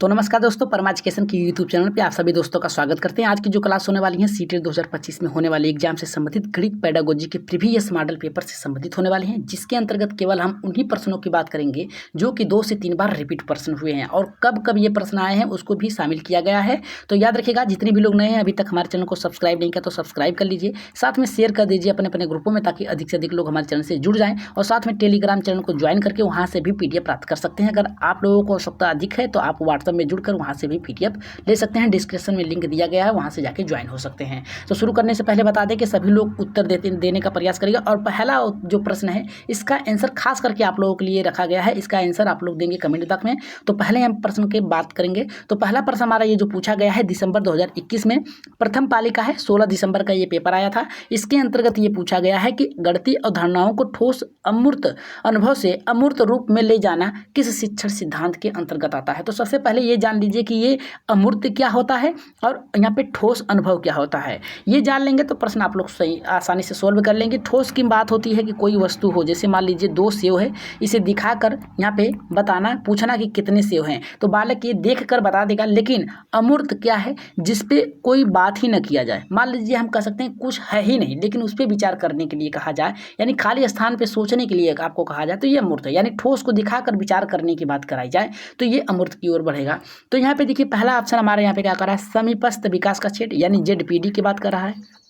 तो नमस्कार दोस्तों, परमा एजुकेशन की यूट्यूब चैनल पे आप सभी दोस्तों का स्वागत करते हैं। आज की जो क्लास होने वाली है सीटेट 2025 में होने वाले एग्जाम से संबंधित गणित पेडागोजी के प्रीवियस मॉडल पेपर से संबंधित होने वाले हैं, जिसके अंतर्गत केवल हम उन्हीं प्रश्नों की बात करेंगे जो कि 2 से 3 बार रिपीट प्रश्न हुए हैं और कब कब ये प्रश्न आए हैं उसको भी शामिल किया गया है। तो याद रखिएगा, जितने भी लोग नए हैं अभी तक हमारे चैनल को सब्सक्राइब नहीं किया तो सब्सक्राइब कर लीजिए, साथ में शेयर कर दीजिए अपने अपने ग्रुपों में, ताकि अधिक से अधिक लोग हमारे चैनल से जुड़ जाएं। और साथ में टेलीग्राम चैनल को ज्वाइन करके वहाँ से भी PDF प्राप्त कर सकते हैं। अगर आप लोगों को आवश्यकता अधिक है तो आप व्हाट्सएप में जुड़कर वहाँ से भी PDF ले सकते हैं। डिस्क्रिप्शन में लिंक दिया गया है, वहाँ से जाके ज्वाइन हो सकते हैं। तो शुरू करने से पहले बता दें कि सभी लोग उत्तर देने का प्रयास करिएगा। और पहला जो प्रश्न है इसका आंसर खास करके आप लोगों के लिए रखा गया है, इसका आंसर आप लोग देंगे कमेंट बॉक्स में। तो पहले हम प्रश्न की बात करेंगे। तो पहला प्रश्न हमारा ये जो पूछा गया है दिसंबर 2021 में, प्रथम पाली का है, 16 दिसंबर का ये पेपर आया था। इसके अंतर्गत ये पूछा गया है कि गणितीय अवधारणाओं को ठोस अमूर्त अनुभव से अमूर्त रूप में ले जाना किस शिक्षण सिद्धांत के अंतर्गत आता है। तो सबसे पहले ये जान लीजिए कि ये अमूर्त क्या होता है और यहाँ पे ठोस अनुभव क्या होता है। ये जान लेंगे तो प्रश्न आप लोग सही आसानी से सोल्व कर लेंगे। ठोस की बात होती है कि कोई वस्तु हो, जैसे मान लीजिए 2 सेव है, इसे दिखाकर यहाँ पे बताना, पूछना कि कितने सेव हैं, तो बालक ये देख कर बता देगा। लेकिन अमूर्त क्या है, जिसपे कोई बात ही न किया जाए। मान लीजिए हम कह सकते हैं कुछ है ही नहीं, लेकिन उस पर विचार करने के लिए कहा जाए, यानी खाली स्थान पे सोचने के लिए आपको कहा जाए, तो ये अमूर्त है। यानी ठोस को दिखाकर विचार करने की बात कराई जाए तो ये अमूर्त की ओर बढ़ेगा। तो यहाँ पे देखिए पहला ऑप्शन हमारे यहाँ पे क्या कर रहा है, समीपस्थ विकास का क्षेत्र यानी ZPD की बात कर रहा है।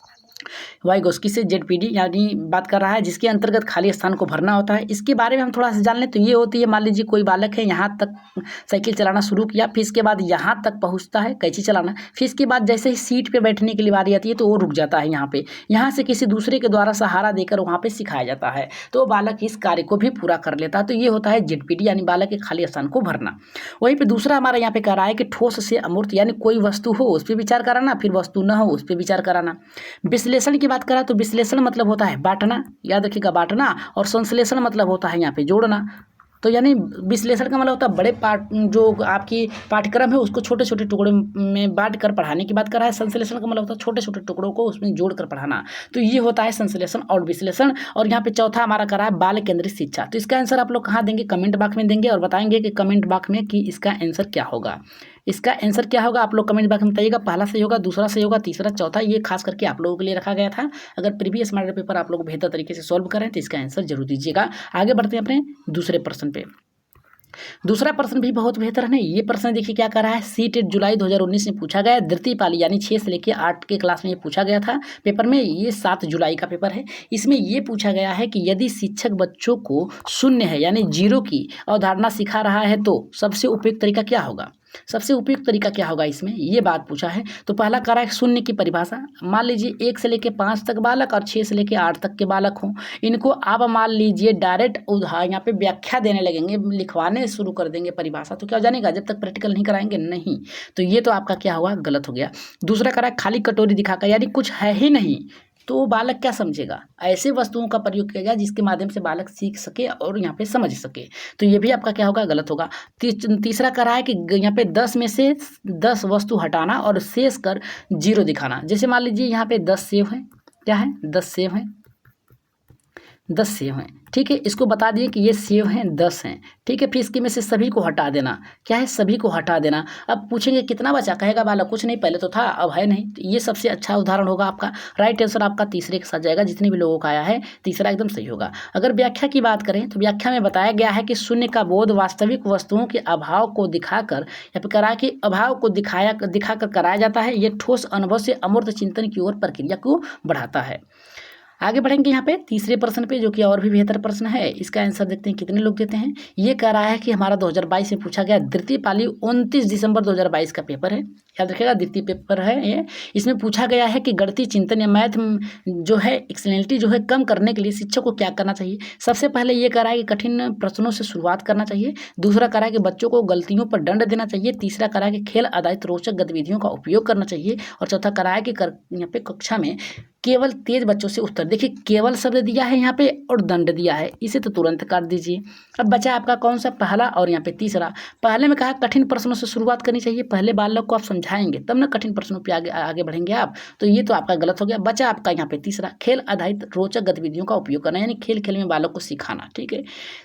वाइगोस्की से ZPD यानी बात कर रहा है, जिसके अंतर्गत खाली स्थान को भरना होता है। इसके बारे में हम थोड़ा सा जान लें तो ये होती है, मान लीजिए कोई बालक है, यहाँ तक साइकिल चलाना शुरू किया, फिर इसके बाद यहाँ तक पहुँचता है कैंची चलाना, फिर इसके बाद जैसे ही सीट पे बैठने के लिए बारी आती है तो वो रुक जाता है यहाँ पे, यहाँ से किसी दूसरे के द्वारा सहारा देकर वहाँ पे सिखाया जाता है, तो बालक इस कार्य को भी पूरा कर लेता है। तो ये होता है ZPD यानी बालक के खाली स्थान को भरना। वहीं पे दूसरा हमारा यहाँ पे कह रहा है कि ठोस से अमूर्त यानी कोई वस्तु हो उस पर विचार कराना, फिर वस्तु न हो उस पर विचार कराना। विश्लेषण की बात करा तो विश्लेषण मतलब होता है बांटना, याद रखिएगा बांटना, और संश्लेषण मतलब होता है यहाँ पे जोड़ना। तो यानी विश्लेषण का मतलब होता है बड़े पाठ जो आपकी पाठ्यक्रम है उसको छोटे छोटे टुकड़ों में बांट कर पढ़ाने की बात कर रहा है। संश्लेषण का मतलब होता है छोटे छोटे टुकड़ों को उसमें जोड़ कर पढ़ाना। तो ये होता है संश्लेषण और विश्लेषण। और यहाँ पे चौथा हमारा कर रहा है बाल केंद्रित शिक्षा। तो इसका आंसर आप लोग कहाँ देंगे, कमेंट बॉक्स में देंगे और बताएंगे कि कमेंट बॉक्स में कि इसका आंसर क्या होगा। इसका आंसर क्या होगा आप लोग कमेंट बॉक्स में बताइएगा। पहला सही होगा, दूसरा सही होगा, तीसरा, चौथा। ये खास करके आप लोगों के लिए रखा गया था। अगर प्रीवियस मॉडल पेपर आप लोग बेहतर तरीके से सॉल्व करें तो इसका आंसर जरूर दीजिएगा। आगे बढ़ते हैं अपने दूसरे प्रश्न पे। दूसरा प्रश्न भी बहुत बेहतर है। ये प्रश्न देखिए क्या कर रहा है, सीटेट जुलाई 2019 में पूछा गया, द्वितीय पाली यानी 6 से लेकर 8 के क्लास में ये पूछा गया था पेपर में। ये 7 जुलाई का पेपर है। इसमें ये पूछा गया है कि यदि शिक्षक बच्चों को शून्य है यानी जीरो की अवधारणा सिखा रहा है तो सबसे उपयुक्त तरीका क्या होगा। सबसे उपयुक्त तरीका क्या होगा, इसमें ये बात पूछा है। तो पहला कह रहा है शून्य की परिभाषा। मान लीजिए 1 से लेकर 5 तक बालक और 6 से लेकर 8 तक के बालक हों, इनको आप मान लीजिए डायरेक्ट उदाहरण यहाँ पे व्याख्या देने लगेंगे, लिखवाने शुरू कर देंगे परिभाषा, तो क्या हो जाएगा, जब तक प्रैक्टिकल नहीं कराएंगे नहीं। तो ये तो आपका क्या हुआ, गलत हो गया। दूसरा कह रहा है खाली कटोरी दिखाकर, यानी कुछ है ही नहीं तो वो बालक क्या समझेगा। ऐसे वस्तुओं का प्रयोग किया जाए जिसके माध्यम से बालक सीख सके और यहाँ पे समझ सके। तो ये भी आपका क्या होगा, गलत होगा। तीसरा कह रहा है कि यहाँ पे 10 में से 10 वस्तु हटाना और शेष कर 0 दिखाना। जैसे मान लीजिए यहाँ पे 10 सेव है, क्या है, 10 सेव है, 10 सेव हैं, ठीक है। इसको बता दिए कि ये सेव हैं 10 हैं, ठीक है। फिर इसके में से सभी को हटा देना, क्या है, सभी को हटा देना। अब पूछेंगे कितना बचा, कहेगा बालक कुछ नहीं, पहले तो था अब है नहीं। तो ये सबसे अच्छा उदाहरण होगा आपका। राइट आंसर आपका तीसरे के साथ जाएगा, जितने भी लोगों का आया है तीसरा एकदम सही होगा। अगर व्याख्या की बात करें तो व्याख्या में बताया गया है कि शून्य का बोध वास्तविक वस्तुओं के अभाव को दिखाकर या फिर करा कि अभाव को दिखाकर कराया जाता है। ये ठोस अनुभव से अमूर्त चिंतन की ओर प्रक्रिया को बढ़ाता है। आगे बढ़ेंगे यहाँ पे तीसरे प्रश्न पे, जो कि और भी बेहतर प्रश्न है। इसका आंसर देखते हैं कितने लोग देते हैं। ये कह रहा है कि हमारा 2022 में पूछा गया द्वितीय पाली 29 दिसंबर 2022 का पेपर है, याद रखिएगा द्वितीय पेपर है ये। इसमें पूछा गया है कि गणितीय चिंतन या मैथ जो है एक्सलेंटी जो है कम करने के लिए शिक्षक को क्या करना चाहिए। सबसे पहले ये कह रहा है कि कठिन प्रश्नों से शुरुआत करना चाहिए। दूसरा कह रहा है कि बच्चों को गलतियों पर दंड देना चाहिए। तीसरा कह रहा है कि खेल आधारित रोचक गतिविधियों का उपयोग करना चाहिए। और चौथा कह रहा है कि यहाँ पे कक्षा में केवल तेज बच्चों से उत्तर। देखिए केवल शब्द दिया है यहाँ पे और दंड दिया है, इसे तो तुरंत काट दीजिए। अब बचा आपका कौन सा, पहला और यहाँ पे तीसरा। पहले में कहा कठिन प्रश्नों से शुरुआत करनी चाहिए, पहले बालक को आप समझाएंगे तब ना कठिन प्रश्नों पे आगे बढ़ेंगे आप। तो ये तो आपका गलत हो गया। बचा आपका यहाँ पे तीसरा, खेल आधारित रोचक गतिविधियों का उपयोग करना, यानी खेल खेल में बालक को सिखाना, ठीक है।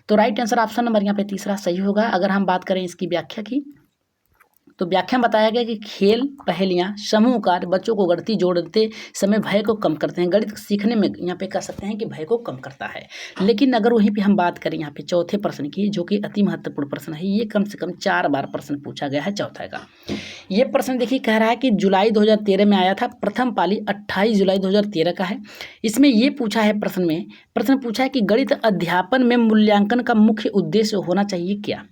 तो राइट आंसर ऑप्शन नंबर यहाँ पे तीसरा सही होगा। अगर हम बात करें इसकी व्याख्या की तो व्याख्या में बताया गया कि खेल, पहेलियाँ, समूह कार्य बच्चों को गणित जोड़ते समय भय को कम करते हैं। गणित सीखने में यहाँ पे कह सकते हैं कि भय को कम करता है। लेकिन अगर वहीं पे हम बात करें यहाँ पे चौथे प्रश्न की, जो कि अति महत्वपूर्ण प्रश्न है, ये कम से कम 4 बार प्रश्न पूछा गया है चौथा का। ये प्रश्न देखिए कह रहा है कि जुलाई 2013 में आया था, प्रथम पाली 28 जुलाई 2013 का है। इसमें ये पूछा है प्रश्न पूछा है कि गणित अध्यापन में मूल्यांकन का मुख्य उद्देश्य होना चाहिए क्या।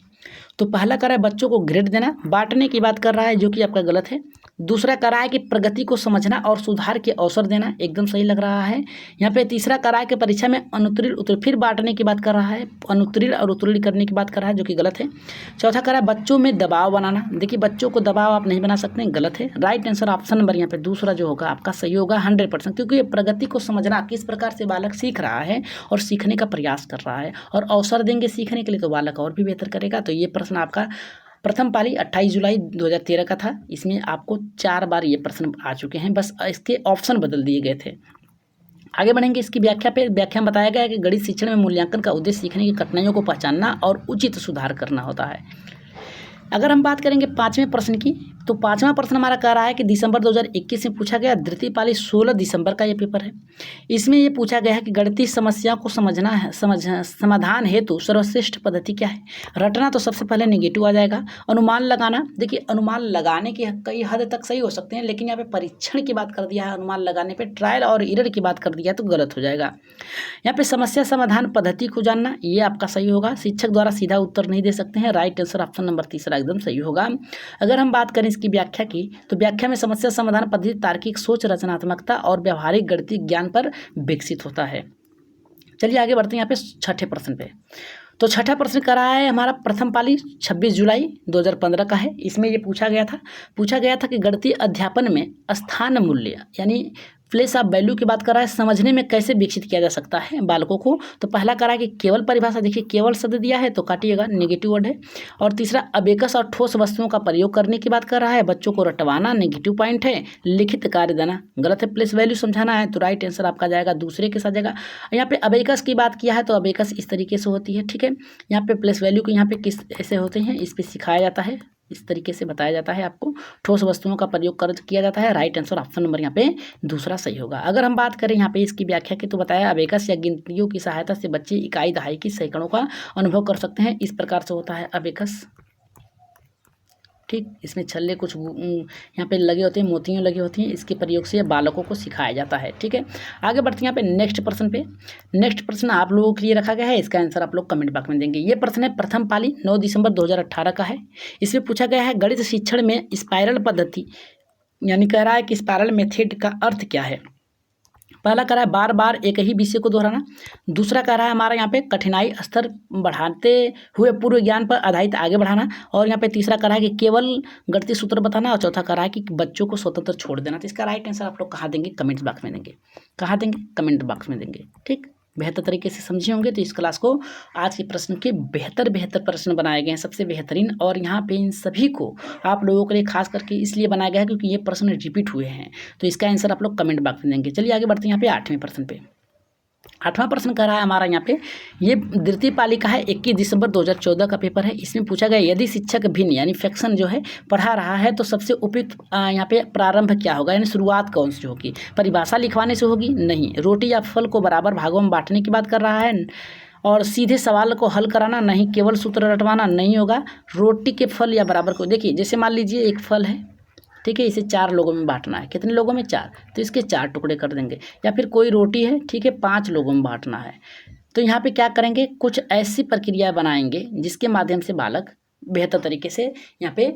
तो पहला कह रहा है बच्चों को ग्रेड देना, बांटने की बात कर रहा है, जो कि आपका गलत है। दूसरा कह रहा है कि प्रगति को समझना और सुधार के अवसर देना, एकदम सही लग रहा है। यहाँ पे तीसरा कह रहा है कि परीक्षा में अनुत्तीर्ण फिर बांटने की बात कर रहा है, अनुत्तीर्ण और उत्तीर्ण करने की बात कर रहा है, जो कि गलत है। चौथा कह रहा है बच्चों में दबाव बनाना, देखिए बच्चों को दबाव आप नहीं बना सकते, गलत है। राइट आंसर ऑप्शन नंबर यहाँ पे दूसरा जो होगा आपका सही होगा 100%, क्योंकि ये प्रगति को समझना, किस प्रकार से बालक सीख रहा है और सीखने का प्रयास कर रहा है, और अवसर देंगे सीखने के लिए तो बालक और भी बेहतर करेगा। तो ये प्रश्न आपका प्रथम पाली 28 जुलाई 2013 का था। इसमें आपको 4 बार ये प्रश्न आ चुके हैं, बस इसके ऑप्शन बदल दिए गए थे। आगे बढ़ेंगे इसकी व्याख्या पे। व्याख्या में बताया गया है कि गणित शिक्षण में मूल्यांकन का उद्देश्य सीखने की कठिनाइयों को पहचानना और उचित सुधार करना होता है। अगर हम बात करेंगे 5वें प्रश्न की, तो 5वां प्रश्न हमारा कह रहा है कि दिसंबर 2021 में पूछा गया, द्वितीय पाली 16 दिसंबर का ये पेपर है। इसमें ये पूछा गया है कि गणितीय समस्या को समझना है, समाधान हेतु सर्वश्रेष्ठ पद्धति क्या है। रटना तो सबसे पहले नेगेटिव आ जाएगा। अनुमान लगाना, देखिए अनुमान लगाने के कई हद तक सही हो सकते हैं, लेकिन यहाँ पे परीक्षण की बात कर दिया है, अनुमान लगाने पर ट्रायल और एरर की बात कर दिया है तो गलत हो जाएगा। यहाँ पे समस्या समाधान पद्धति को जानना, ये आपका सही होगा। शिक्षक द्वारा सीधा उत्तर नहीं दे सकते हैं, राइट आंसर ऑप्शन नंबर तीसरा एकदम सही होगा। अगर हम बात करें इसकी व्याख्या की, तो व्याख्या में समस्या समाधान पद्धति तार्किक सोच, रचनात्मकता और व्यवहारिक गणितीय ज्ञान पर विकसित होता है। चलिए आगे बढ़ते हैं यहाँ पे छठे प्रश्न पे। तो छठा प्रश्न कर रहा है हमारा प्रथम पाली 26 जुलाई 2015 का है। इसमें ये पूछा गया था कि गणितीय अध्यापन में स्थान मूल्य यानी प्लेस ऑफ वैल्यू की बात कर रहा है, समझने में कैसे विकसित किया जा सकता है बालकों को। तो पहला कह रहा है कि केवल परिभाषा, देखिए केवल शब्द दिया है तो काटिएगा, नेगेटिव वर्ड है। और तीसरा अबेकस और ठोस वस्तुओं का प्रयोग करने की बात कर रहा है, बच्चों को रटवाना, नेगेटिव पॉइंट है। लिखित कार्य देना, गलत है। प्लेस वैल्यू समझाना है, तो राइट आंसर आपका जाएगा दूसरे के साथ जाएगा। यहाँ पे अबेकस की बात किया है, तो अबेकस इस तरीके से होती है, ठीक है। यहाँ पे प्लेस वैल्यू को यहाँ पे किस ऐसे होते हैं, इस पर सिखाया जाता है, इस तरीके से बताया जाता है आपको। ठोस वस्तुओं का प्रयोग कर किया जाता है, राइट आंसर ऑप्शन नंबर यहाँ पे दूसरा सही होगा। अगर हम बात करें यहाँ पे इसकी व्याख्या की, तो बताया अबेकस या गिनतियों की सहायता से बच्चे इकाई दहाई की सैकड़ों का अनुभव कर सकते हैं, इस प्रकार से होता है अबेकस, ठीक। इसमें छल्ले कुछ यहाँ पे लगे होते हैं, मोतियाँ लगी होती हैं, इसके प्रयोग से बालकों को सिखाया जाता है, ठीक है। आगे बढ़ते हैं यहाँ पे नेक्स्ट प्रश्न पे। नेक्स्ट प्रश्न आप लोगों के लिए रखा गया है, इसका आंसर आप लोग कमेंट बॉक्स में देंगे। ये प्रश्न है प्रथम पाली 9 दिसंबर 2018 का है। इसमें पूछा गया है गणित शिक्षण में स्पाइरल पद्धति, यानी कह रहा है कि स्पाइरल मेथड का अर्थ क्या है। पहला कह रहा है बार बार एक ही विषय को दोहराना। दूसरा कह रहा है हमारा यहाँ पे कठिनाई स्तर बढ़ाते हुए पूर्व ज्ञान पर आधारित आगे बढ़ाना। और यहाँ पे तीसरा कह रहा है कि केवल गणितीय सूत्र बताना। और चौथा कह रहा है कि बच्चों को स्वतंत्र छोड़ देना। तो इसका राइट आंसर आप लोग कहाँ देंगे, कमेंट बॉक्स में देंगे। कहाँ देंगे, कमेंट बॉक्स में देंगे, ठीक। बेहतर तरीके से समझे होंगे। तो इस क्लास को आज के प्रश्न के बेहतर प्रश्न बनाए गए हैं, सबसे बेहतरीन। और यहाँ पे इन सभी को आप लोगों के लिए खास करके इसलिए बनाया गया है क्योंकि ये प्रश्न रिपीट हुए हैं। तो इसका आंसर आप लोग कमेंट बॉक्स में देंगे। चलिए आगे बढ़ते हैं यहाँ पे 8वें प्रश्न पे। 8वां प्रश्न कह रहा है हमारा यहाँ पे, ये द्वितीय पाली का है, 21 दिसंबर 2014 का पेपर है। इसमें पूछा गया यदि शिक्षक भिन्न यानी फ्रैक्शन जो है पढ़ा रहा है तो सबसे उपयुक्त यहाँ पे प्रारंभ क्या होगा, यानी शुरुआत कौन सी होगी। परिभाषा लिखवाने से होगी, नहीं। रोटी या फल को बराबर भागों में बांटने की बात कर रहा है। और सीधे सवाल को हल कराना, नहीं। केवल सूत्र रटवाना नहीं होगा। रोटी के फल या बराबर को, देखिए जैसे मान लीजिए एक फल है, ठीक है, इसे 4 लोगों में बांटना है। कितने लोगों में, 4, तो इसके 4 टुकड़े कर देंगे। या फिर कोई रोटी है, ठीक है, 5 लोगों में बांटना है। तो यहाँ पे क्या करेंगे, कुछ ऐसी प्रक्रिया बनाएंगे जिसके माध्यम से बालक बेहतर तरीके से यहाँ पे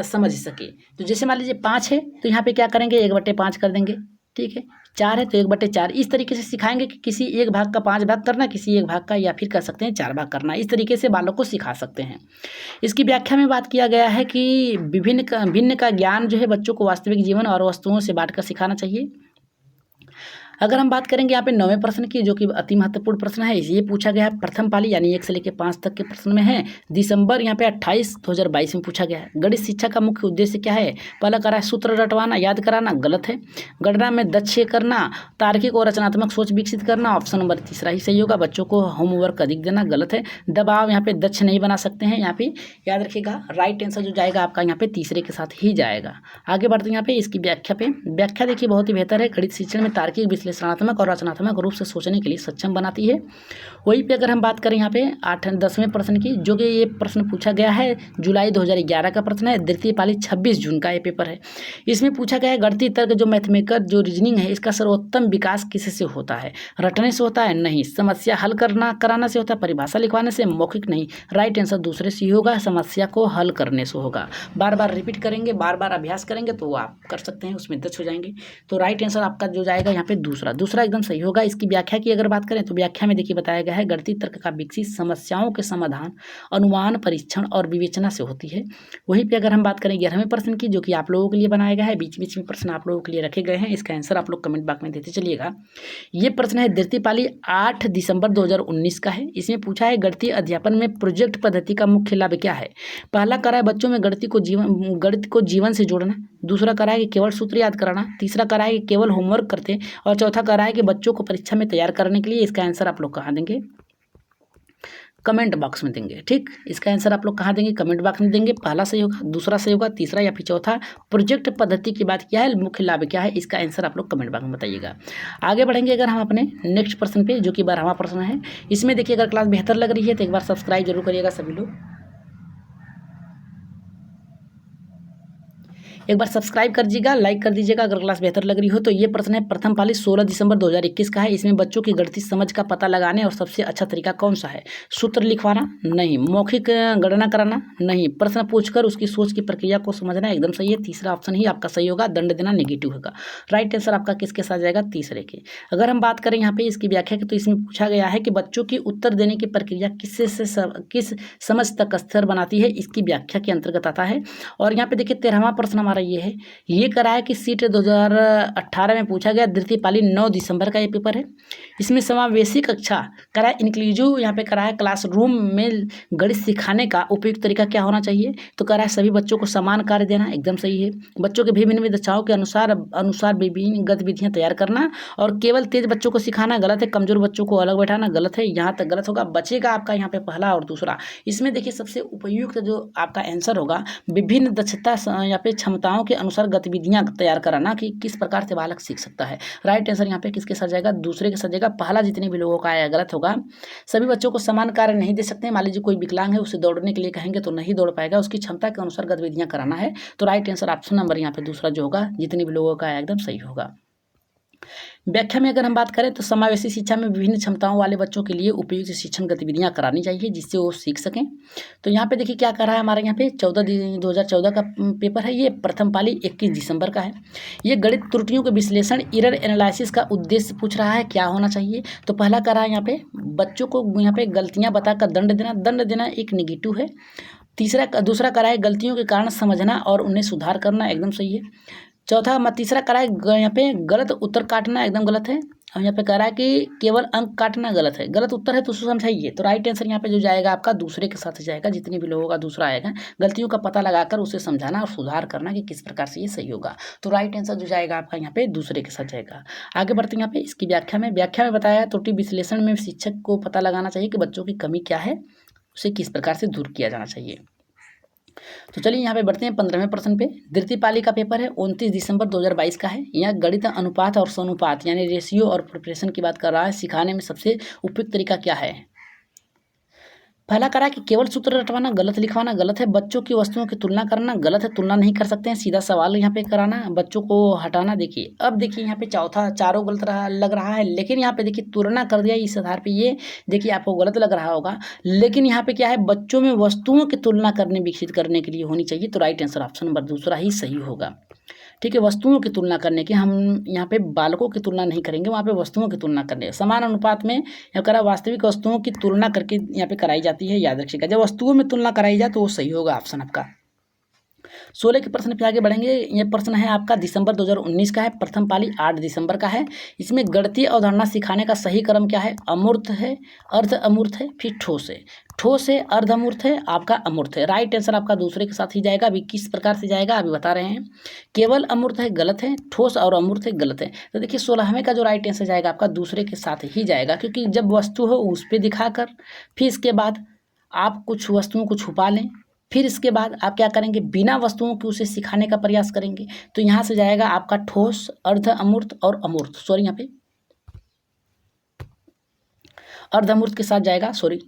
समझ सके। तो जैसे मान लीजिए 5 है तो यहाँ पे क्या करेंगे, 1/5 कर देंगे, ठीक है। 4 है तो 1/4। इस तरीके से सिखाएंगे कि किसी एक भाग का 5 भाग करना, किसी एक भाग का या फिर कर सकते हैं 4 भाग करना। इस तरीके से बालक को सिखा सकते हैं। इसकी व्याख्या में बात किया गया है कि भिन्न का ज्ञान जो है बच्चों को वास्तविक जीवन और वस्तुओं से बांटकर सिखाना चाहिए। अगर हम बात करेंगे यहाँ पे 9वें प्रश्न की, जो कि अति महत्वपूर्ण प्रश्न है, ये पूछा गया है प्रथम पाली यानी 1 से लेकर 5 तक के प्रश्न में है। दिसंबर यहाँ पे 28 2022 में पूछा गया है। गणित शिक्षा का मुख्य उद्देश्य क्या है? पहला करा है सूत्र रटवाना, याद कराना, गलत है। गणना में दक्ष करना, तार्किक और रचनात्मक सोच विकसित करना, ऑप्शन नंबर तीसरा ही सही होगा। बच्चों को होमवर्क अधिक देना, गलत है। दबाव यहाँ पे दक्ष नहीं बना सकते हैं, यहाँ पे याद रखिएगा। राइट आंसर जो जाएगा आपका यहाँ पे तीसरे के साथ ही जाएगा। आगे बढ़ते हैं यहाँ पे इसकी व्याख्या पे। व्याख्या देखिए बहुत ही बेहतर है। गणित शिक्षण में तार्किक, विश्लेषणात्मक और रचनात्मक रूप से सोचने के लिए सक्षम बनाती है। वहीं पे अगर हम बात करें यहाँ पे 10वें प्रश्न की, जो कि ये प्रश्न पूछा गया है जुलाई 2011 का प्रश्न है। द्वितीय पाली 26 जून का ये पेपर है। इसमें पूछा गया है गणितीय तर्क जो मैथमेटिकल जो रीजनिंग है, इसका सर्वोत्तम विकास किससे होता है? रटने से होता है? नहीं। समस्या हल कराना से होता है? परिभाषा लिखवाने से? मौखिक नहीं। राइट आंसर दूसरे से ही होगा, समस्या को हल करने से होगा। बार बार रिपीट करेंगे, बार बार अभ्यास करेंगे तो वो आप कर सकते हैं, उसमें दक्ष हो जाएंगे। तो राइट आंसर आपका जो जाएगा यहाँ पे दूसरा एकदम सही होगा। इसकी व्याख्या की अगर बात करें तो व्याख्या में देखिए बताया गया है गणितीय तर्क का विकसित समस्याओं के समाधान, अनुमान, परीक्षण और विवेचना से होती है। वहीं पे अगर हम बात करें 11वें प्रश्न की, जो कि आप लोगों के लिए बनाया गया है, बीच बीच में प्रश्न आप लोगों के लिए रखे गए हैं। इसका आंसर आप लोग कमेंट बॉक्स में देते चलिएगा। ये प्रश्न है द्वितीय पाली 8 दिसंबर 2019 का है। इसमें पूछा है गणितीय अध्यापन में प्रोजेक्ट पद्धति का मुख्य लाभ क्या है? पहला करा है बच्चों में गणित को जीवन से जोड़ना। दूसरा करा है कि केवल सूत्र याद कराना। तीसरा करा है कि केवल होमवर्क करते। और चौथा करा है कि बच्चों को परीक्षा में तैयार करने के लिए। इसका आंसर आप लोग कहाँ देंगे? कमेंट बॉक्स में देंगे। ठीक, इसका आंसर आप लोग कहाँ देंगे? कमेंट बॉक्स में देंगे। पहला सही होगा, दूसरा सही होगा, तीसरा या फिर चौथा। प्रोजेक्ट पद्धति की बात क्या है, मुख्य लाभ क्या है, इसका आंसर आप लोग कमेंट बॉक्स में बताइएगा। आगे बढ़ेंगे अगर हम अपने नेक्स्ट प्रश्न पे, जो कि 12वां प्रश्न है। इसमें देखिए अगर क्लास बेहतर लग रही है तो एक बार सब्सक्राइब जरूर करिएगा सभी लोग। एक बार सब्सक्राइब कर दीजिएगा, लाइक कर दीजिएगा अगर क्लास बेहतर लग रही हो तो। ये प्रश्न है प्रथम पाली 16 दिसंबर 2021 का है। इसमें बच्चों की गणितीय समझ का पता लगाने और सबसे अच्छा तरीका कौन सा है? सूत्र लिखवाना? नहीं। मौखिक गणना कराना? नहीं। प्रश्न पूछकर उसकी सोच की प्रक्रिया को समझना? एकदम सही है, तीसरा ऑप्शन ही आपका सही होगा। दंड देना नेगेटिव होगा। राइट आंसर आपका किसके साथ जाएगा? तीसरे के। अगर हम बात करें यहाँ पे इसकी व्याख्या की, तो इसमें पूछा गया है कि बच्चों की उत्तर देने की प्रक्रिया किस समझ तक स्थिर बनाती है, इसकी व्याख्या के अंतर्गत आता है। और यहाँ पे देखिए 13वां प्रश्न हमारा ये है। ये करा है कि सीट 2018 में पूछा गया। द्वितीय पाली 9 दिसंबर का ये पेपर है। इसमें समावेशी कक्षा करा है, इंक्लूसिव यहाँ पे करा है क्लासरूम में गणित सिखाने का उपयुक्त तरीका क्या होना चाहिए? तो करा है सभी बच्चों को समान कार्य देना, एकदम सही है। बच्चों के विभिन्न दक्षाओं के अनुसार विभिन्न गतिविधियां तैयार करना और केवल तेज बच्चों को सिखाना, गलत है। कमजोर बच्चों को अलग बैठाना, गलत है। यहाँ तक गलत होगा। बचेगा आपका यहाँ पे पहला और दूसरा। इसमें देखिए सबसे उपयुक्त जो आपका आंसर होगा, विभिन्न दक्षता यहाँ पे क्षमताओं के अनुसार गतिविधियां तैयार कराना कि किस प्रकार से बालक सीख सकता है। राइट आंसर यहाँ पे किसके साथ जाएगा? दूसरे के साथ जाएगा। पहला जितने भी लोगों का आया गलत होगा। सभी बच्चों को समान कार्य नहीं दे सकते। मान लीजिए कोई विकलांग है, उसे दौड़ने के लिए कहेंगे तो नहीं दौड़ पाएगा, उसकी क्षमता के अनुसार गतिविधियां कराना है। तो राइट आंसर ऑप्शन नंबर यहाँ पे दूसरा जो होगा, जितने भी लोगों का आया एकदम सही होगा। व्याख्या में अगर हम बात करें तो समावेशी शिक्षा में विभिन्न क्षमताओं वाले बच्चों के लिए उपयुक्त शिक्षण गतिविधियां करानी चाहिए जिससे वो सीख सकें। तो यहाँ पे देखिए क्या कर रहा है हमारे यहाँ पे 2014 का पेपर है। ये प्रथम पाली 21 दिसंबर का है। ये गणित त्रुटियों के विश्लेषण, एरर एनालिसिस का उद्देश्य पूछ रहा है क्या होना चाहिए। तो पहला कर रहा है यहाँ पे बच्चों को यहाँ पे गलतियाँ बताकर दंड देना एक नेगेटिव है। दूसरा करा है गलतियों के कारण समझना और उन्हें सुधार करना, एकदम सही है। तीसरा करा है यहाँ पे गलत उत्तर काटना, एकदम गलत है। और यहाँ पे कह रहा है कि केवल अंक काटना, गलत है। गलत उत्तर है तो उसको समझाइए। तो राइट आंसर यहाँ पे जो जाएगा आपका दूसरे के साथ जाएगा। जितने भी लोगों का दूसरा आएगा, गलतियों का पता लगाकर उसे समझाना और सुधार करना कि किस प्रकार से ये सही होगा। तो राइट आंसर जो जाएगा आपका यहाँ पे दूसरे के साथ जाएगा। आगे बढ़ते हैं यहाँ पे इसकी व्याख्या में बताया त्रुटि विश्लेषण में शिक्षक को पता लगाना चाहिए कि बच्चों की कमी क्या है, उसे किस प्रकार से दूर किया जाना चाहिए। तो चलिए यहाँ पे बढ़ते हैं 15वें प्रश्न पे। द्वितीय पाली का पेपर है 29 दिसंबर 2022 का है। यहाँ गणित अनुपात और समानुपात यानी रेशियो और प्रोपोर्शन की बात कर रहा है। सिखाने में सबसे उपयुक्त तरीका क्या है? पहला करा कि केवल सूत्र रटवाना, गलत लिखवाना, गलत है। बच्चों की वस्तुओं की तुलना करना, गलत है। तुलना नहीं कर सकते हैं। सीधा सवाल यहाँ पे कराना, बच्चों को हटाना। देखिए अब देखिए यहाँ पे चारों गलत लग रहा है, लेकिन यहाँ पे देखिए तुलना कर दिया इस आधार पे। ये देखिए आपको गलत लग रहा होगा, लेकिन यहाँ पे क्या है, बच्चों में वस्तुओं की तुलना करने विकसित करने के लिए होनी चाहिए। तो राइट आंसर ऑप्शन नंबर दूसरा ही सही होगा। ठीक है, वस्तुओं की तुलना करने की, हम यहाँ पे बालकों की तुलना नहीं करेंगे, वहाँ पे वस्तुओं की तुलना करने। समान अनुपात में यहाँ करा वास्तविक वस्तुओं की तुलना करके यहाँ पे कराई जाती है, याद रखिएगा। जब वस्तुओं में तुलना कराई जाए तो वो सही होगा ऑप्शन आपका। 16 के प्रश्न पे आगे बढ़ेंगे। ये प्रश्न है आपका दिसंबर 2019 का है, प्रथम पाली 8 दिसंबर का है। इसमें गणितीय अवधारणा सिखाने का सही क्रम क्या है? अमूर्त है, अर्ध अमूर्त है, फिर ठोस है। ठोस है, अर्ध अमूर्त है, आपका अमूर्त है। राइट आंसर आपका दूसरे के साथ ही जाएगा। अभी किस प्रकार से जाएगा अभी बता रहे हैं। केवल अमूर्त है, गलत है। ठोस और अमूर्त है, गलत है। तो देखिए 16वें का जो राइट आंसर जाएगा आपका दूसरे के साथ ही जाएगा, क्योंकि जब वस्तु हो उस पर दिखाकर फिर इसके बाद आप कुछ वस्तुओं को छुपा लें, फिर इसके बाद आप क्या करेंगे, बिना वस्तुओं के उसे सिखाने का प्रयास करेंगे। तो यहाँ से जाएगा आपका ठोस, अर्ध अमूर्त और अमूर्त। सॉरी, यहाँ पे अर्ध अमूर्त के साथ जाएगा, सॉरी।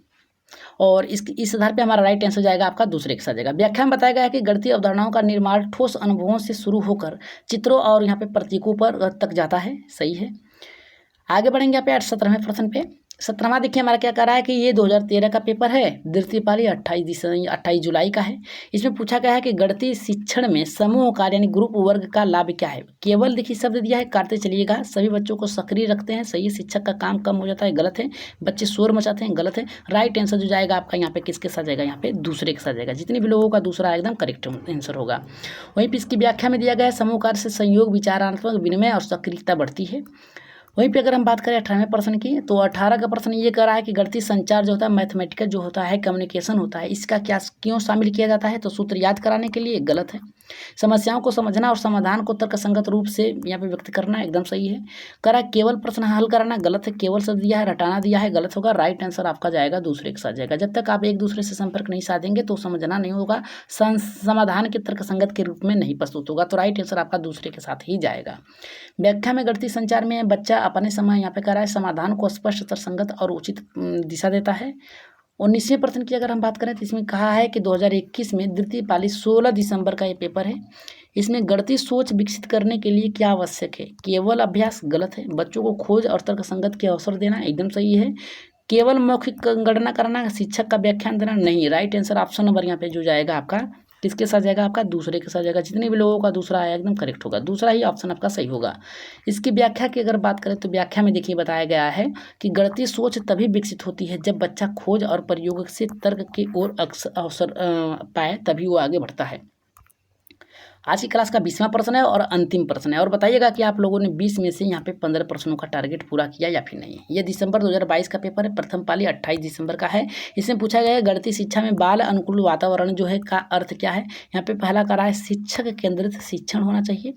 और इस आधार पे हमारा राइट आंसर जाएगा आपका दूसरे के साथ जाएगा। व्याख्या में बताया गया है कि गणितीय अवधारणाओं का निर्माण ठोस अनुभवों से शुरू होकर चित्रों और यहाँ पे प्रतीकों पर तक जाता है। सही है। आगे बढ़ेंगे यहाँ पे 17वें प्रश्न पे। 17वां देखिए हमारा क्या कर रहा है कि ये 2013 का पेपर है, द्वितीय पाली 28 जुलाई का है। इसमें पूछा गया है कि गणितीय शिक्षण में समूह कार्य यानी ग्रुप वर्ग का लाभ क्या है? केवल देखिए शब्द दिया है, काटते चलिएगा। सभी बच्चों को सक्रिय रखते हैं, सही है। शिक्षक का काम कम हो जाता है, गलत है। बच्चे शोर मचाते हैं, गलत है। राइट आंसर जो जाएगा आपका यहाँ पे किसके साथ जाएगा? यहाँ पे दूसरे के साथ जाएगा। जितने भी लोगों का दूसरा एकदम करेक्ट आंसर होगा। वहीं पर इसकी व्याख्या में दिया गया है समूह कार्य से संयोग, विचारात्मक विनिमय और सक्रियता बढ़ती है। वहीं पे अगर हम बात करें 18वें प्रश्न की, तो 18 का प्रश्न ये कर रहा है कि गणितीय संचार जो होता है, मैथमेटिकल जो होता है, कम्युनिकेशन होता है, इसका क्या क्यों शामिल किया जाता है? तो सूत्र याद कराने के लिए, गलत है। समस्याओं को समझना और समाधान को तर्कसंगत रूप से यहाँ पे व्यक्त करना, एकदम सही है। करा केवल प्रश्न हल कराना, गलत है। केवल शब्द दिया है, रटाना दिया है, गलत होगा। राइट आंसर आपका जाएगा दूसरे के साथ जाएगा। जब तक आप एक दूसरे से संपर्क नहीं साधेंगे तो समझना नहीं होगा, समाधान के तर्कसंगत के रूप में नहीं प्रस्तुत होगा। तो राइट आंसर आपका दूसरे के साथ ही जाएगा। व्याख्या में गणितीय संचार में बच्चा अपने समय यहाँ पे कह रहा है समाधान को स्पष्ट, तर्कसंगत और उचित दिशा देता है। 19वें प्रश्न की अगर हम बात करें तो इसमें कहा है कि 2021 में द्वितीय पाली 16 दिसंबर का ये पेपर है। इसमें गणितीय सोच विकसित करने के लिए क्या आवश्यक है? केवल अभ्यास, गलत है। बच्चों को खोज और तर्कसंगत के अवसर देना, एकदम सही है। केवल मौखिक गणना करना, शिक्षक का व्याख्यान देना, नहीं। राइट आंसर ऑप्शन नंबर यहाँ पे जो जाएगा आपका किसके साथ जाएगा? आपका दूसरे के साथ जाएगा। जितने भी लोगों का दूसरा आया एकदम करेक्ट होगा, दूसरा ही ऑप्शन आपका सही होगा। इसकी व्याख्या की अगर बात करें तो व्याख्या में देखिए बताया गया है कि गणितीय सोच तभी विकसित होती है जब बच्चा खोज और प्रयोग से तर्क की ओर अवसर पाए, तभी वो आगे बढ़ता है। आज की क्लास का 20वां प्रश्न है और अंतिम प्रश्न है। और बताइएगा कि आप लोगों ने 20 में से यहाँ पे 15 प्रश्नों का टारगेट पूरा किया या फिर नहीं। ये दिसंबर 2022 का पेपर है, प्रथम पाली 28 दिसंबर का है। इसमें पूछा गया है गणितीय शिक्षा में बाल अनुकूल वातावरण जो है का अर्थ क्या है? यहाँ पे पहला करा है शिक्षक केंद्रित शिक्षण होना चाहिए।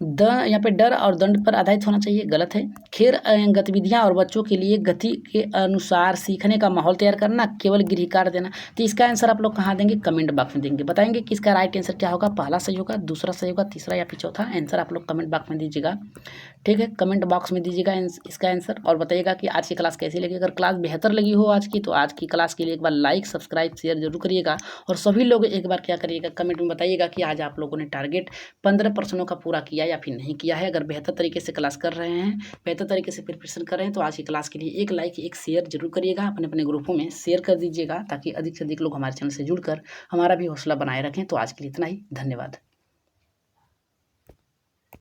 यहाँ पे डर और दंड पर आधारित होना चाहिए, गलत है। खेल गतिविधियाँ और बच्चों के लिए गति के अनुसार सीखने का माहौल तैयार करना, केवल गृह कार्य देना। तो इसका आंसर आप लोग कहाँ देंगे? कमेंट बॉक्स में देंगे। बताएंगे कि इसका राइट आंसर क्या होगा? पहला सही होगा, दूसरा सही होगा, तीसरा या फिर चौथा। आंसर आप लोग कमेंट बॉक्स में दीजिएगा, ठीक है। कमेंट बॉक्स में दीजिएगा इसका आंसर और बताइएगा कि आज की क्लास कैसी लगी। अगर क्लास बेहतर लगी हो आज की, तो आज की क्लास के लिए एक बार लाइक, सब्सक्राइब, शेयर जरूर करिएगा। और सभी लोग एक बार क्या करिएगा, कमेंट में बताइएगा कि आज आप लोगों ने टारगेट 15 प्रश्नों का पूरा किया या फिर नहीं किया है। अगर बेहतर तरीके से क्लास कर रहे हैं, बेहतर तरीके से प्रिपरेशन कर रहे हैं, तो आज की क्लास के लिए एक लाइक, एक शेयर जरूर करिएगा। अपने अपने ग्रुपों में शेयर कर दीजिएगा ताकि अधिक से अधिक लोग हमारे चैनल से जुड़कर हमारा भी हौसला बनाए रखें। तो आज के लिए इतना ही, धन्यवाद।